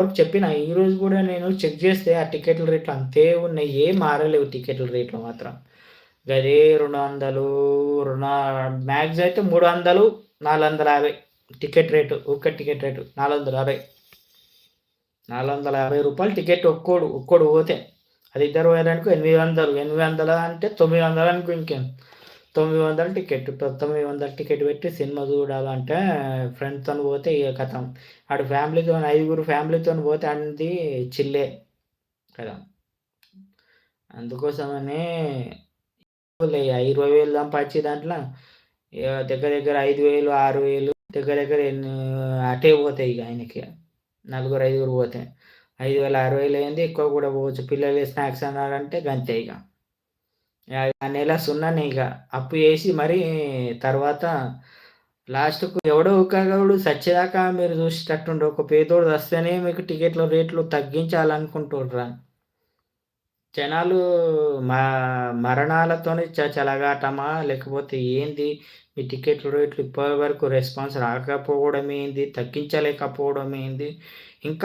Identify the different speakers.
Speaker 1: వరకు చెప్పిన. ఈరోజు గూడా నేను చెక్ జేస్తే ఆ టికెట్ల రేట్లు అంతే ఉన్నాయి. ఏం మారలేవు టికెట్ల రేట్లు మాత్రం. గదే 200 రుణా మ్యాక్స్ అయితే 300, 450 టికెట్ రేటు. ఒక్క టికెట్ రేటు 450. రూ. 450 టికెట్ ఒక్కోడు పోతే. అది ఇద్దరు పోయారనుకో 800. 800 అంటే 900 అనుకో ఇంకేం. 900 టికెట్. 900 టికెట్ పెట్టి సినిమా చూడాలంటే ఫ్రెండ్స్‌తోని పోతే ఇగ ఖతం. ఆడు ఫ్యామిలీతోని 5గురు ఫ్యామిలీతోని పోతే అంది చిల్లే కదా! అందుకోసమనే ఆ 20,000 సంపాదించే దాంట్ల ఇగ దగ్గర దగ్గర 5,000, 6,000 దగ్గర దగ్గర అటే పోతాయి ఇగ ఆయనకి. నలుగురు, ఐదుగురు పోతే. 5,000, 6,000 అయింది. ఎక్కువ కూడా పోవచ్చు. పిల్లలు స్నాక్స్ అన్నారంటే గంతే ఇగ. ఆ నెల సున్ననే ఇగ. అప్పు చేసి మరీ తర్వాత లాస్ట్‌కు ఎవడో ఒకడు సచ్చేదాకా మీరు చూసేటట్టుండు. ఒక పేదోడు సస్తేనే మీకు టికెట్‌ల రేట్లు తగ్గించాలనుకుంటుర్రా. జనాలు మా మరణాలతోని చెలగాటమా? లేకపోతే ఏంది? ఈ టికెట్‌ల రేట్లు ఇప్పటి వరకు రెస్పాన్స్ రాకపోవడం ఏంది? తగ్గించలేకపోవడం ఏంది? ఇంకా